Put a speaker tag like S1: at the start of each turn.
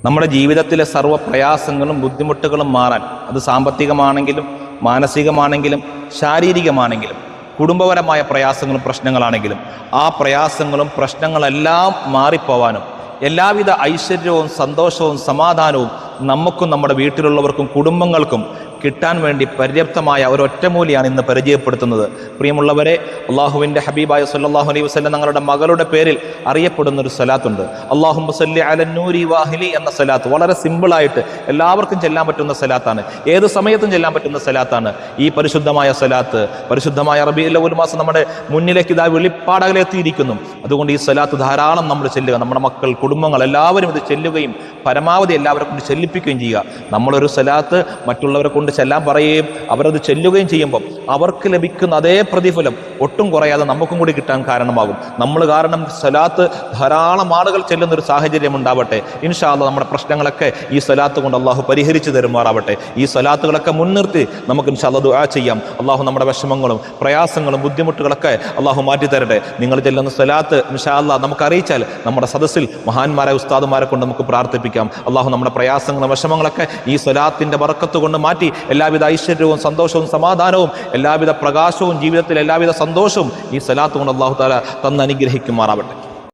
S1: നമ്മുടെ ജീവിതത്തിലെ സർവ്വ പ്രയാസങ്ങളും ബുദ്ധിമുട്ടുകളും മാറാൻ, അത് സാമ്പത്തികമാണെങ്കിലും മാനസികമാണെങ്കിലും ശാരീരികമാണെങ്കിലും കുടുംബപരമായ പ്രയാസങ്ങളും പ്രശ്നങ്ങളാണെങ്കിലും ആ പ്രയാസങ്ങളും പ്രശ്നങ്ങളെല്ലാം മാറിപ്പോവാനും എല്ലാവിധ ഐശ്വര്യവും സന്തോഷവും സമാധാനവും നമുക്കും നമ്മുടെ വീട്ടിലുള്ളവർക്കും കുടുംബങ്ങൾക്കും കിട്ടാൻ വേണ്ടി പര്യാപ്തമായ ഒരൊറ്റമൂലിയാണ് ഇന്ന് പരിചയപ്പെടുത്തുന്നത്. പ്രിയമുള്ളവരെ, അള്ളാഹുവിൻ്റെ ഹബീബായ സല്ലല്ലാഹു അലൈഹി വസല്ലം തങ്ങളുടെ മകളുടെ പേരിൽ അറിയപ്പെടുന്ന ഒരു സലാത്തുണ്ട്. അല്ലാഹുമ്മ സല്ലി അലൻ നൂരി വാഹിലി എന്ന സലാത്ത്. വളരെ സിമ്പിളായിട്ട് എല്ലാവർക്കും ചെല്ലാൻ പറ്റുന്ന സലാത്താണ്. ഏത് സമയത്തും ചെല്ലാൻ പറ്റുന്ന സലാത്താണ് ഈ പരിശുദ്ധമായ സലാത്ത്. പരിശുദ്ധമായ റബീഉൽ അവ്വൽ മാസം നമ്മുടെ മുന്നിലേക്ക് ഇതാ വെളിപ്പാടകലെത്തിയിരിക്കുന്നു. അതുകൊണ്ട് ഈ സലാത്ത് ധാരാളം നമ്മൾ ചെല്ലുക. നമ്മുടെ മക്കൾ, കുടുംബങ്ങൾ എല്ലാവരും ഇത് ചെല്ലുകയും പരമാവധി എല്ലാവരെ കൊണ്ട് ചെല്ലിപ്പിക്കുകയും ചെയ്യുക. നമ്മളൊരു സലാത്ത് മറ്റുള്ളവരെ കൊണ്ട് ചെല്ലാൻ പറയുകയും അവരത് ചെല്ലുകയും ചെയ്യുമ്പം അവർക്ക് ലഭിക്കുന്ന അതേ പ്രതിഫലം ഒട്ടും കുറയാതെ നമുക്കും കൂടി കിട്ടാൻ കാരണമാകും. നമ്മൾ കാരണം സലാത്ത് ധാരാളം ആളുകൾ ചെല്ലുന്നൊരു സാഹചര്യം ഉണ്ടാവട്ടെ. ഇൻഷാ അല്ലാഹ് നമ്മുടെ പ്രശ്നങ്ങളൊക്കെ ഈ സലാത്ത് കൊണ്ട് അള്ളാഹു പരിഹരിച്ചു തരുമാറാവട്ടെ. ഈ സലാത്തുകളൊക്കെ മുൻനിർത്തി നമുക്ക് ഇൻഷാ അല്ലാഹ് ദുആ ചെയ്യാം. അള്ളാഹു നമ്മുടെ വിഷമങ്ങളും പ്രയാസങ്ങളും ബുദ്ധിമുട്ടുകളൊക്കെ അള്ളാഹു മാറ്റിത്തരട്ടെ. നിങ്ങൾ ചെല്ലുന്ന സലാത്ത് ഇൻഷാ അല്ലാഹ് നമുക്ക് അറിയിച്ചാൽ നമ്മുടെ സദസ്സിൽ മഹാന്മാരായ ഉസ്താദുമാരെ കൊണ്ട് നമുക്ക് പ്രാർത്ഥിപ്പിക്കാം. അള്ളാഹു നമ്മുടെ പ്രയാസങ്ങളും വിഷമങ്ങളൊക്കെ ഈ സലാത്തിന്റെ ബറക്കത്ത് കൊണ്ട് മാറ്റി എല്ലാവിധ ഐശ്വര്യവും സന്തോഷവും സമാധാനവും എല്ലാവിധ പ്രകാശവും ജീവിതത്തിൽ എല്ലാവിധ സന്തോഷവും ഈ സലാത്ത് കൊണ്ട് അള്ളാഹു തആല തന്ന് അനുഗ്രഹിക്കുമാറാവട്ടെ.